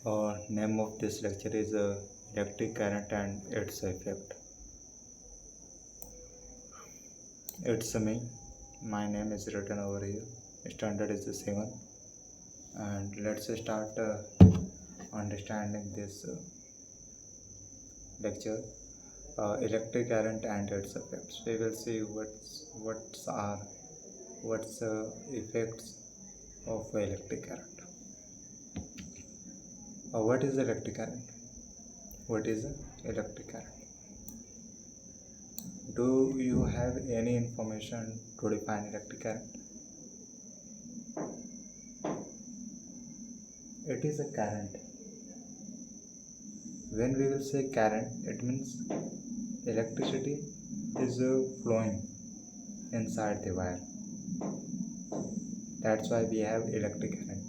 Name of this lecture is electric current and its effect. It's me. My name is written over here. Standard is the 7. And let's start understanding this lecture. Electric current and its effects. We will see what's effects of electric current. What is electric current? What is electric current? Do you have any information to define electric current? It is a current. When we will say current, it means electricity is flowing inside the wire. That's why we have electric current.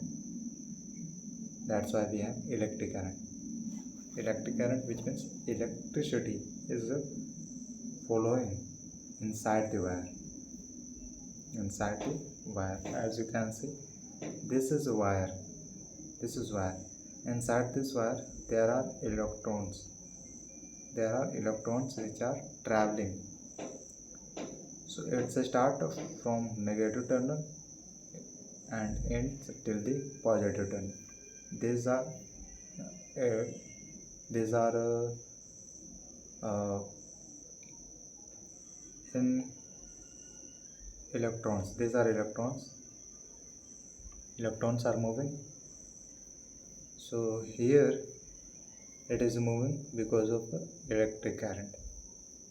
That's why we have electric current. Electric current, which means electricity is flowing inside the wire. Inside the wire, as you can see, this is a wire. This is wire. Inside this wire, there are electrons. There are electrons which are traveling. So it's a start from negative terminal and ends till the positive terminal. These are in electrons. These are electrons. Electrons are moving. So here it is moving because of electric current.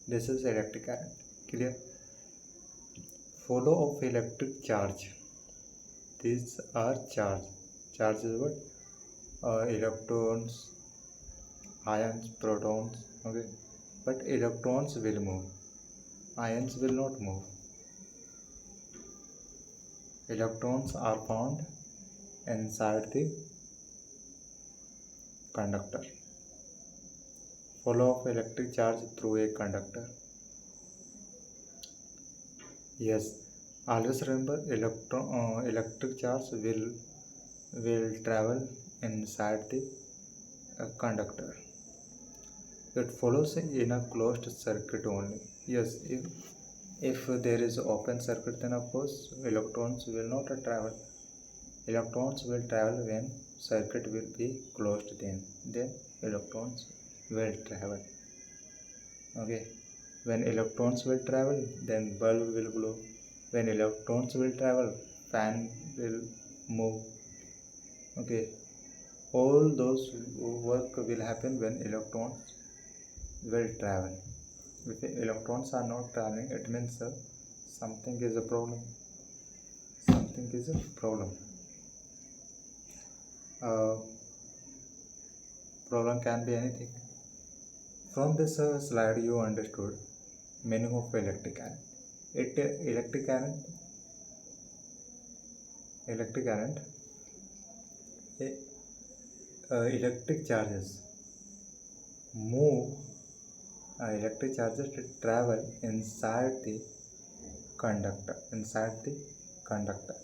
This is electric current. Clear? Flow of electric charge. These are charge. Charge is what? Electrons, ions, protons. Okay, but electrons will move. Ions will not move. Electrons are found inside the conductor. Flow of electric charge through a conductor. Yes, always remember electric charge will travel inside the conductor. It follows in a closed circuit only. Yes, if there is open circuit, then of course electrons will not travel. Electrons will travel when circuit will be closed. Then electrons will travel. Okay, when electrons will travel, then bulb will glow. When electrons will travel, fan will move. Okay, all those work will happen when electrons will travel. If electrons are not traveling, it means something is a problem. Something is a problem. Problem can be anything. From this slide, you understood meaning of electric current. Electric current, electric charges move. Electric charges to travel inside the conductor. Inside the conductor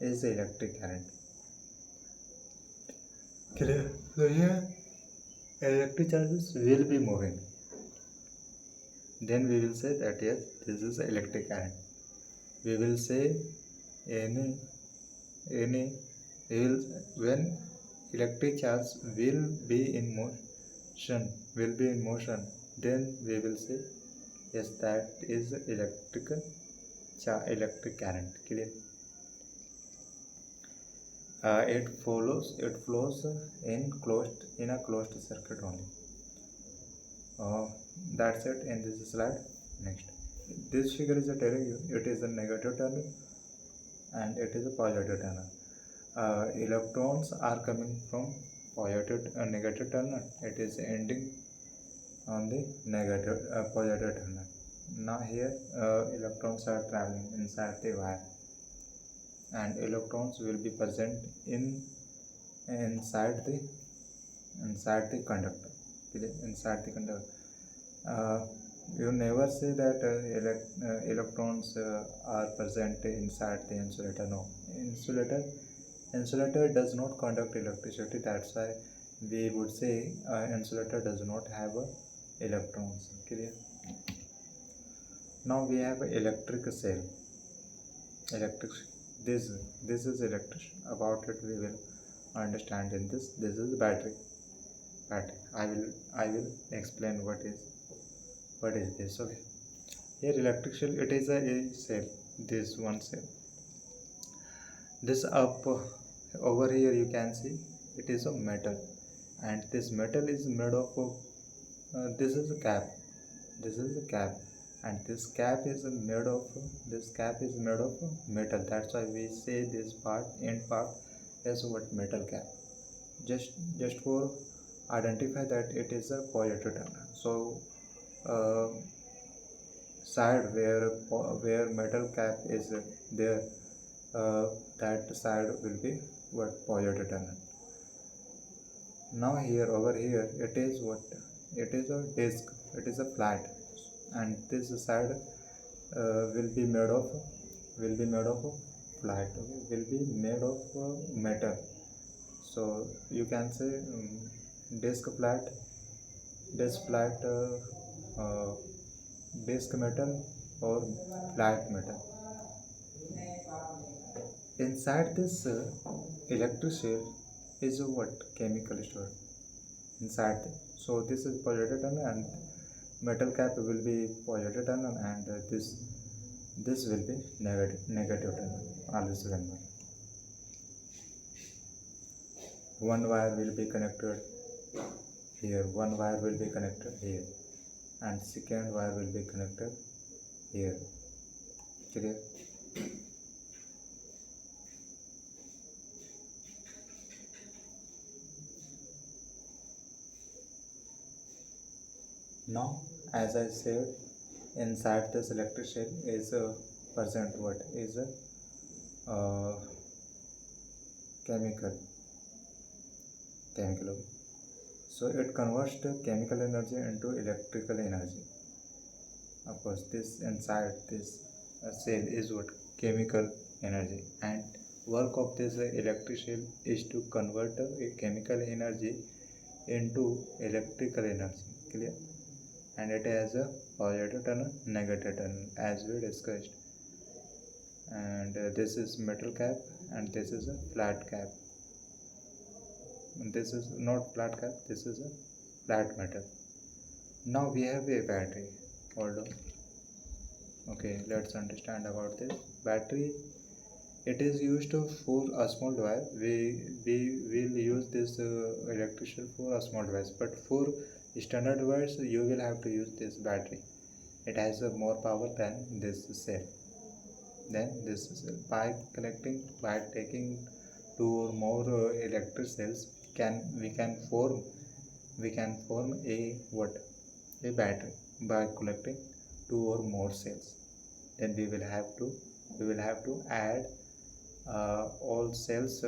is the electric current. Clear? So here, electric charges will be moving. Then we will say that yes, this is electric current. We will say when electric charge will be in motion, then we will say yes, that is electric current. Clear? It flows in a closed circuit only. That's it in this slide. Next, this figure is telling you it is a negative terminal and it is a positive terminal. Electrons are coming from negative terminal. It is ending on the positive terminal. Now here electrons are traveling inside the wire, and electrons will be present inside the conductor. Inside the conductor. You never say that electrons are present inside the insulator. No, insulator does not conduct electricity. That's why we would say insulator does not have electrons. Clear? Now we have electric cell. Electric. This this is electric. About it we will understand in this. This is battery. Battery. I will explain what is this. Okay. Here electric cell. It is a cell. This one cell. This up over here you can see it is a metal, and this metal is made of this is a cap. This is a cap, and this cap is made of metal. That's why we say this part end part is what metal cap. Just for identify that it is a positive terminal. So uh, side where metal cap is there, uh, that side will be what positive terminal. Now here over here it is what it is a disc. It is a flat, and this side will be made of flat. Okay, will be made of metal. So you can say disc flat, disc flat, disc metal or flat metal. Inside this electric cell is a what chemical stored inside them. So this is positive tunnel, and metal cap will be positive tunnel, and this will be negative tunnel. Always remember. One wire will be connected here, one wire will be connected here, and second wire will be connected here. Clear? Now, as I said, inside this electric cell is a present what is a chemical. Okay. So it converts the chemical energy into electrical energy. Of course, this inside this cell is what chemical energy, and work of this electric cell is to convert a chemical energy into electrical energy. Clear? And it has a positive tunnel, negative tunnel, as we discussed. And this is metal cap, and this is a flat cap. And this is not flat cap, this is a flat metal. Now we have a battery. Hold on. Okay, let's understand about this battery. It is used for a small device. We will use this electrician for a small device, but for standard device you will have to use this battery. It has more power than this cell. Then this cell, by taking two or more electric cells, we can form a what a battery by collecting two or more cells. Then we will have to add all cells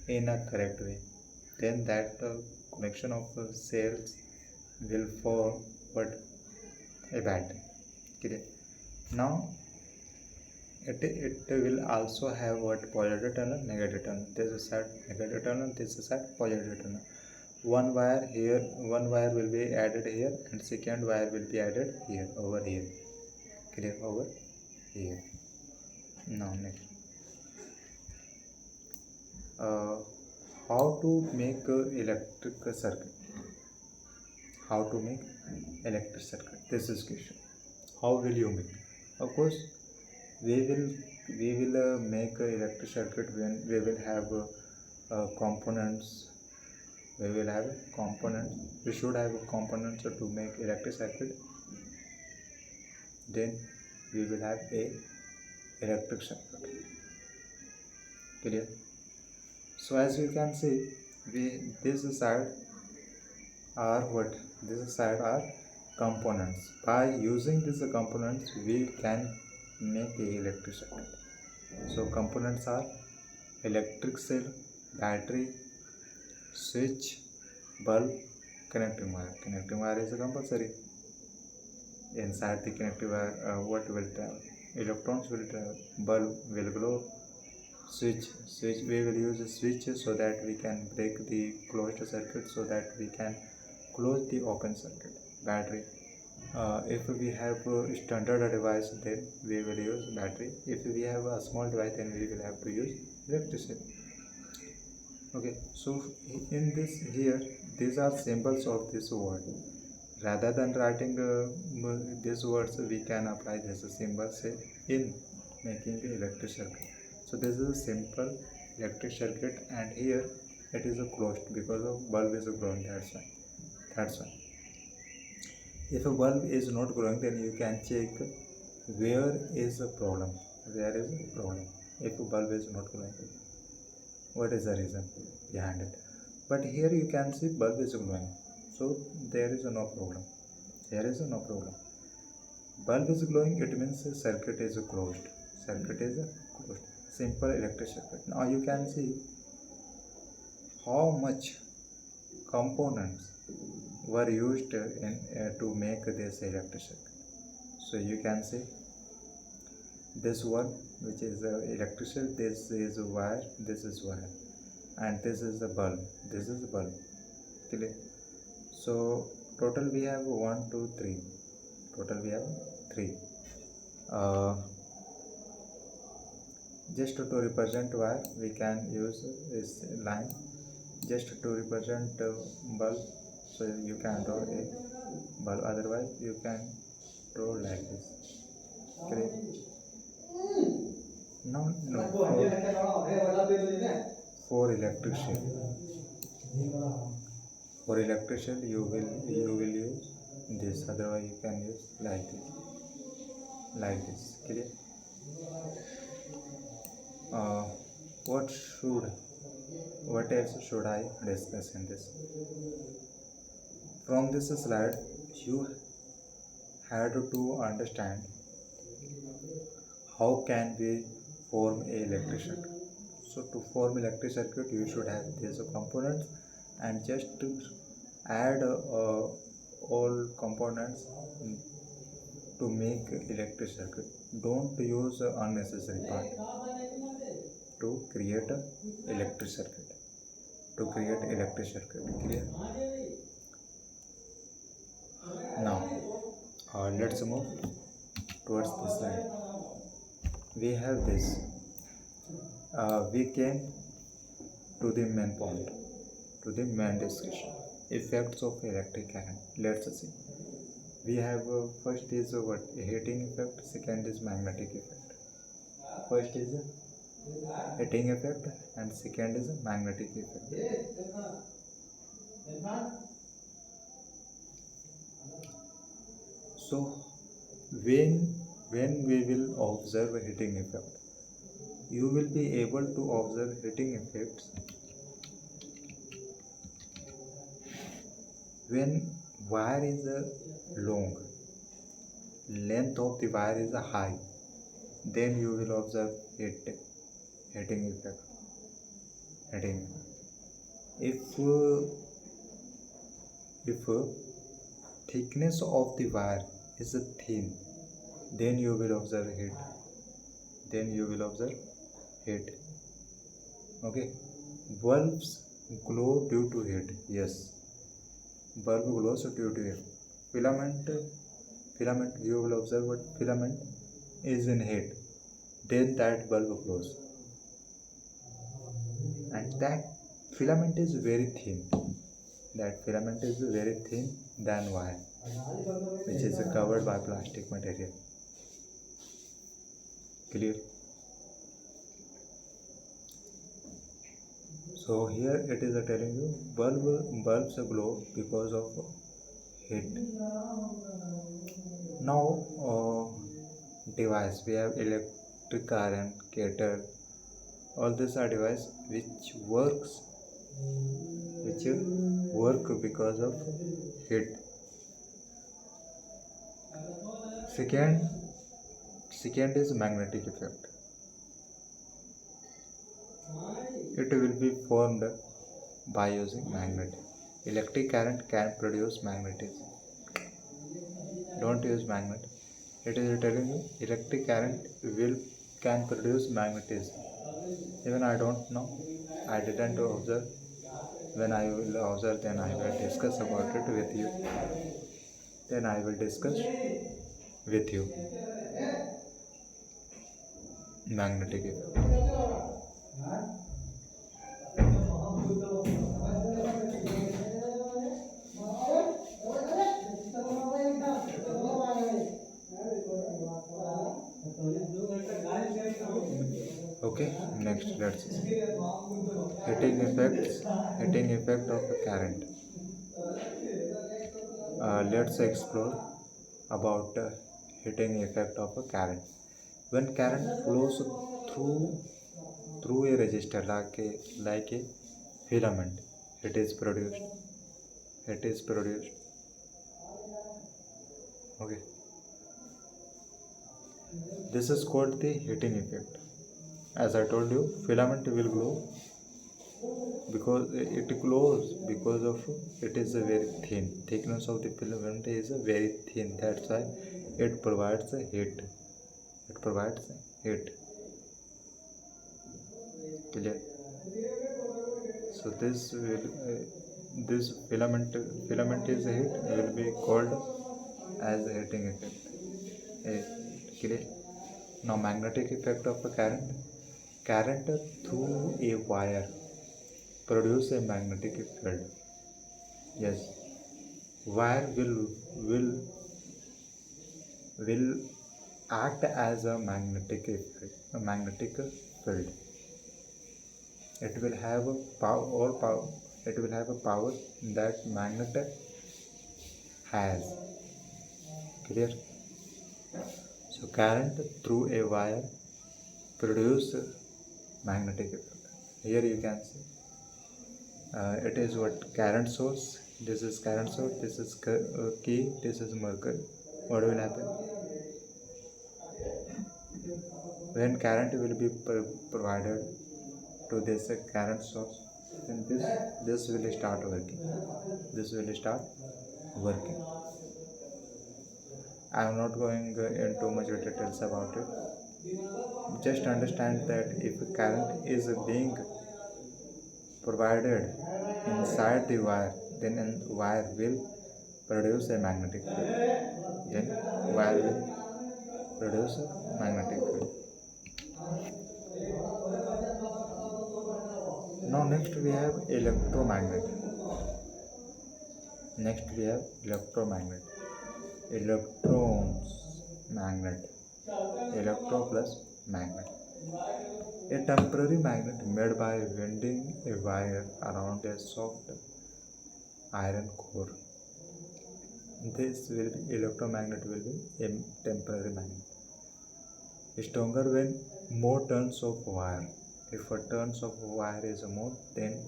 in a correct way. Then that connection of cells will form what a battery. Okay. Now it will also have what positive terminal, negative terminal. This is side negative terminal, this is side positive terminal. One wire here, one wire will be added here, and second wire will be added here, over here. Clear? Over here. Now next, uh, how to make electric circuit? How to make electric circuit? This is question. How will you make? Of course, we will make a electric circuit when we will have components. We will have components. We should have components to make electric circuit. Then we will have a electric circuit. Clear? So as you can see, this side are what? This side are components. By using these components, we can make a electric circuit. So components are electric cell, battery, switch, bulb, connecting wire. Connecting wire is compulsory. Inside the connecting wire, what will travel? Electrons will travel. Bulb will glow. switch we will use a switch so that we can break the closed circuit, so that we can close the open circuit. Battery, if we have a standard device, then we will use battery. If we have a small device, then we will have to use electricity. Okay, so in this here, these are symbols of this word. Rather than writing these words, we can apply this symbols in making the electric circuit. So this is a simple electric circuit, and here it is closed because of bulb is glowing. That's why. If a bulb is not glowing, then you can check where is the problem. Where is the problem? If a bulb is not glowing, what is the reason behind it? But here you can see bulb is glowing, so there is no problem. There is no problem. Bulb is glowing, it means the circuit is closed. Circuit is closed. Simple electric circuit. Now you can see how much components were used to make this electric circuit. So you can see this one, which is electricity, this is wire, this is wire, and this is the bulb, this is the bulb. Clear? So total we have 1 2 3. Total we have 3. Just to represent wire, we can use this line. Just to represent bulb, so you can draw a bulb, otherwise you can draw like this. Okay. No, for electrician, you will use this, otherwise you can use like this. Clear? What else should I discuss in this? From this slide, you had to understand how can we form a electric circuit. So to form electric circuit, you should have these components, and just to add all components to make electric circuit. Don't use unnecessary part to create a electric circuit. Clear? Now let's move towards this slide. We have this. We came to the main point, to the main discussion. Effects of electric current. Let's see. We have first is heating effect, second is magnetic effect. First is heating effect and second is magnetic effect. So when we will observe heating effect, you will be able to observe heating effects when wire is long, length of the wire is high, then you will observe heating effect. If thickness of the wire is thin, then you will observe heat. Okay. Bulbs glow due to heat. Yes, bulb glows due to heat. Filament, you will observe what filament is in heat, then that bulb glows, and that filament is very thin. Than wire, which is covered by plastic material. Clear? So here it is telling you bulbs glow because of heat. Now device, we have electric current, kettle, all these are device which work because of heat. Second is magnetic effect. It will be formed by using magnet. Electric current can produce magnetism. Don't use magnet. It is telling you electric current can produce magnetism. Even I don't know. I didn't observe. When I will observe, then I will discuss about it with you. Then I will discuss with you magnetic effect. Okay, next let's see. Heating effect of a current. Let's explore about heating effect of a current. When current flows through a resistor like a filament, it is produced. It is produced. Okay. This is called the heating effect. As I told you, filament will glow because it glows because of it is a very thin. Thickness of the filament is a very thin. That's why it provides a heat. It provides heat. Clear? So this filament is a heat will be called as a heating effect. Clear? Now magnetic effect of a current. Current through a wire produce a magnetic field. Yes, wire will act as a magnetic field. It will have a power. It will have a power that magnet has. Clear? So current through a wire produce magnetic effect. Here you can see it is what current source. This is current source. This is key. This is mercury. What will happen when current will be provided to this current source? Then this will start working. This will start working. I am not going into much details about it. Just understand that if current is being provided inside the wire, then wire will produce a magnetic field. Then wire will produce a magnetic field. Now next we have electromagnet. Next we have electromagnet. Electrons, magnet. Electron plus magnet. A temporary magnet made by winding a wire around a soft iron core. This will be electromagnet will be a temporary magnet. Stronger when more turns of wire. If a turns of wire is more, then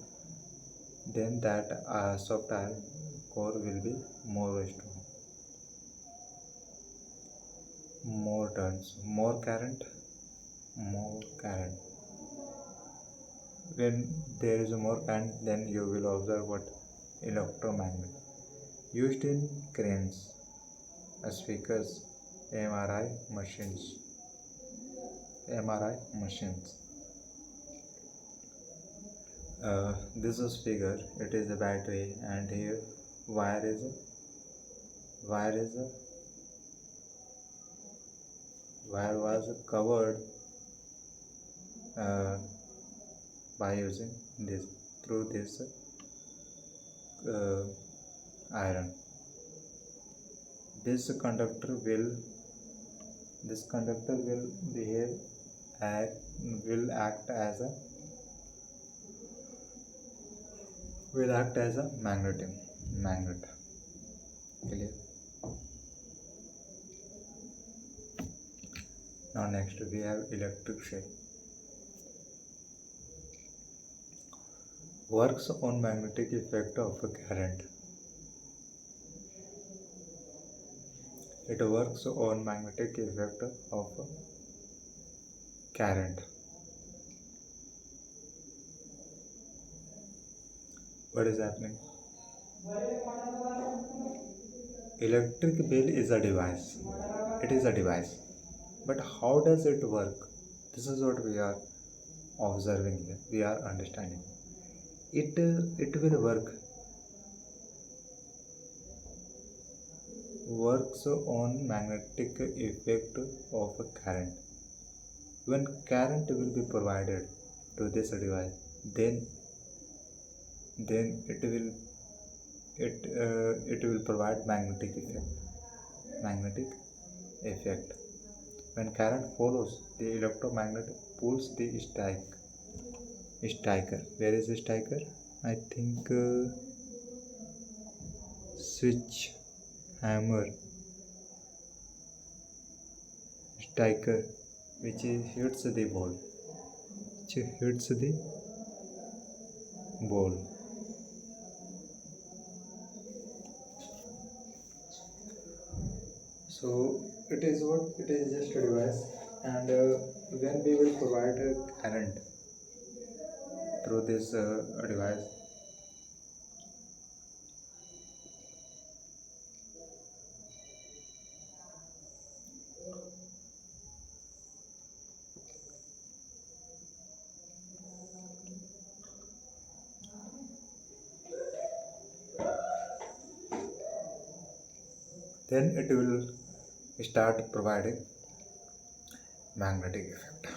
that soft iron core will be more strong. More turns, more current. When there is more current, then you will observe what electromagnet used in cranes, speakers, MRI machines. MRI machines. This is figure. It is a battery, and here wire is a wire was covered by using this through this iron. This conductor will behave will act as a magnet. Clear? Now next we have electric shape. Works on magnetic effect of a current. It works on magnetic effect of a current. What is happening? Electric bill is a device. It is a device. But how does it work? This is what we are observing here, we are understanding. It will works on magnetic effect of a current. When current will be provided to this device, then it will provide magnetic effect. When current follows, the electromagnet pulls the striker. Where is the striker? I think switch hammer striker, hits the ball. Which hits the ball. So it is what it is, just a device, and when we will provide a current through this device, then it will start providing magnetic effect.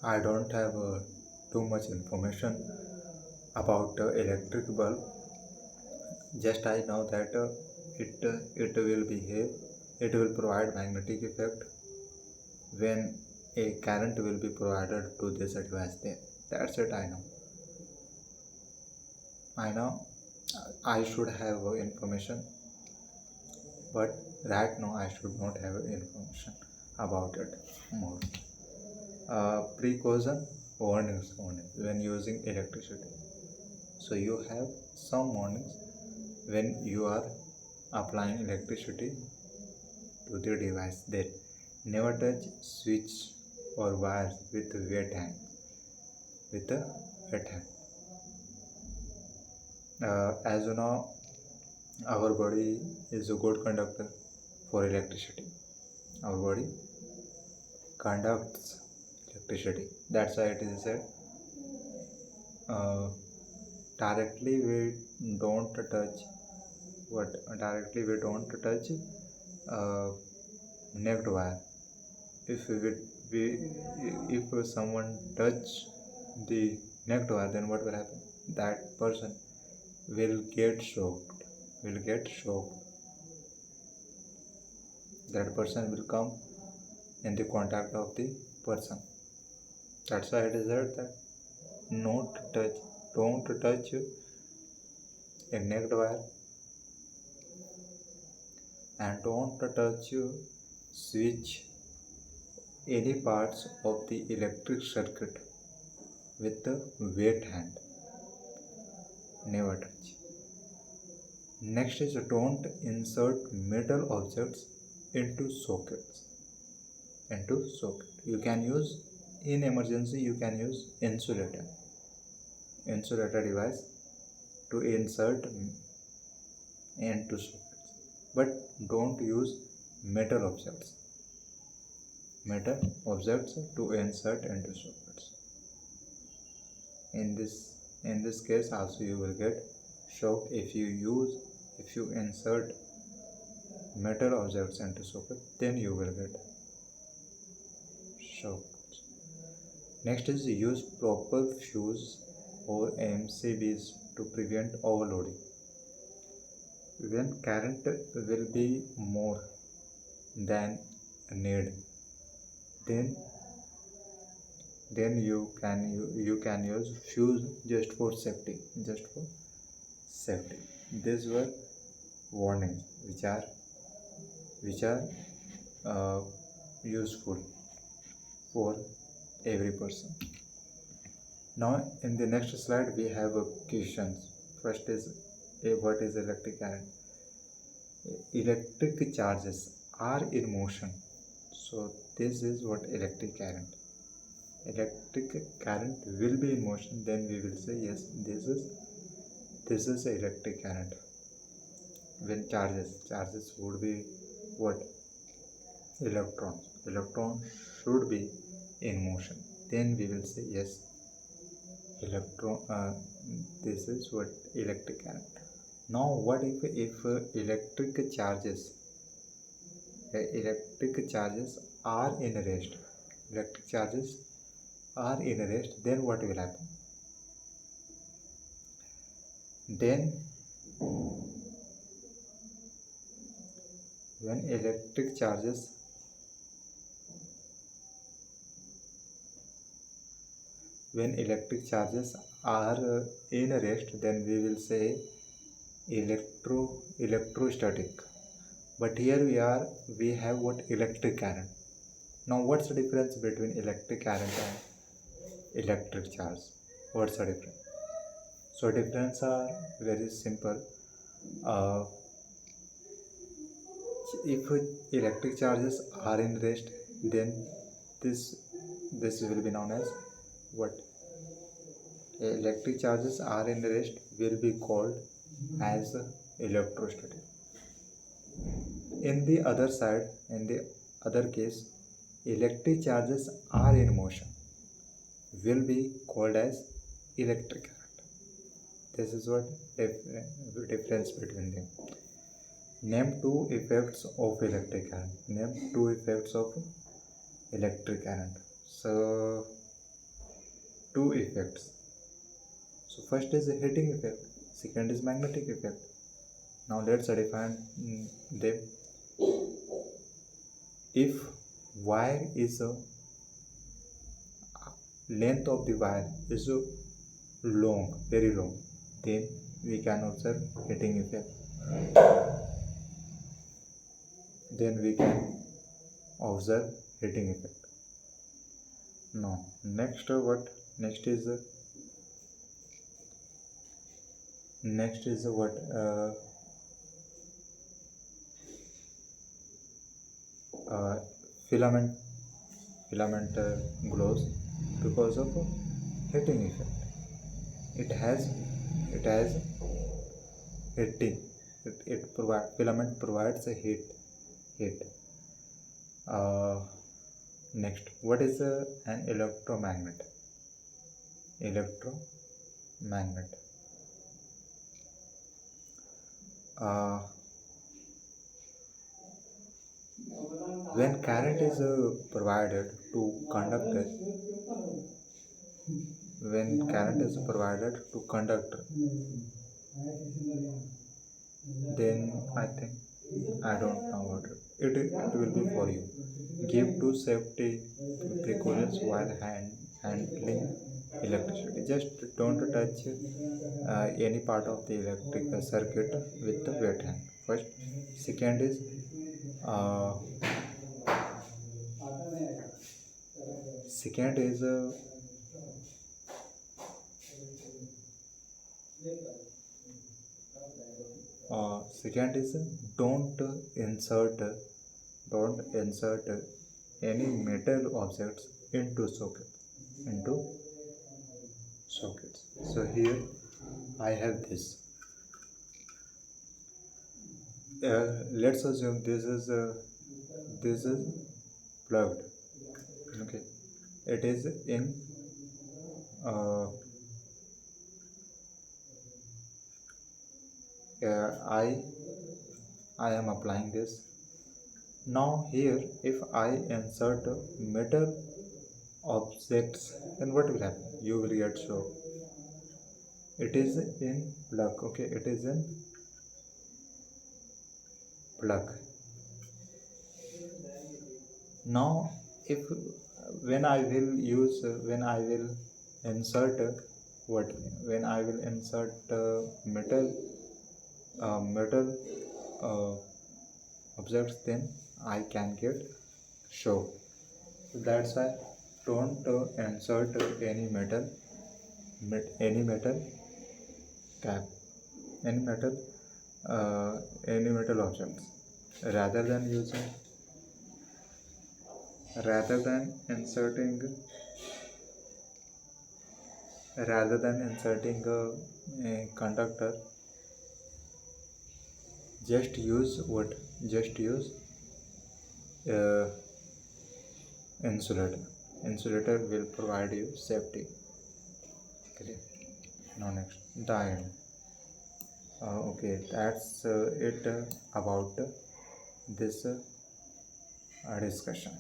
I don't have too much information about electric bulb. Just I know that it will behave. It will provide magnetic effect when a current will be provided to this device. Then that's it. I know. I know. I should have information, but right now I should not have information about it more. Precaution warnings when using electricity. So you have some warnings when you are applying electricity to the device. That never touch switch or wires with a wet hand. With a wet hand. As you know, our body is a good conductor for electricity. Our body conducts electricity. That's why it is said uh, directly we don't touch what directly we don't touch uh, necked wire. If we if someone touch the necked wire, then what will happen? That person will get shocked. Will get shocked. That person will come in the contact of the person. That's why it is said that don't touch a necked wire, and don't touch switch any parts of the electric circuit with the wet hand. Never touch. Next is don't insert metal objects into sockets. You can use, in emergency you can use insulator device to insert into sockets, but don't use metal objects to insert into sockets. In this case also you will get shocked if you insert metal objects into socket, then you will get shocked. Next is use proper fuse or MCBs to prevent overloading. When current will be more than need, then you can use fuse just for safety. These were warnings which are uh, useful for every person. Now in the next slide we have questions. First is what is electric current? Electric charges are in motion. So this is what electric current. Electric current will be in motion, then we will say yes, this is electric current. When charges would be what? Electrons should be in motion. then we will say yes, electron this is what electric current. Now what if electric charges are in rest, electric charges are in rest, then what will happen? Then when electric charges are in rest, then we will say electrostatic. But here we have what electric current. Now what's the difference between electric current and electric charge? What's the difference? So difference are very simple. If electric charges are in rest, then this will be known as what? Electric charges are in rest will be called as electrostatic. In the other side, in the other case, electric charges are in motion will be called as electric current. This is what difference between them. Name two effects of electric current. Name two effects of electric current. So two effects. So first is a heating effect, second is magnetic effect. Now let's define them. If wire is length of the wire is long, very long, then we can observe heating effect. Then we can observe heating effect. Now next what? Next is what? Filament glows because of heating effect. It has heating. Filament provides a heat. Next, what is an electromagnet? When current is provided to conductor, then I don't know what it will be for you. Give two safety precautions while handling electricity. Just don't touch any part of the electric circuit with the wet hand. First, second is uh, don't insert any metal objects into sockets. So here I have this. Let's assume this is plugged. Okay, it is in I am applying this. Now here, if I insert metal objects, then what will happen? You will get shock. It is in plug. Okay, it is in plug. Now, when I will insert metal objects, then I can get shock. So that's why don't insert any metal cap, any metal objects. Rather than inserting a conductor, just use insulator. Insulator will provide you safety. Okay. Now next, the end. Okay, that's it about this discussion.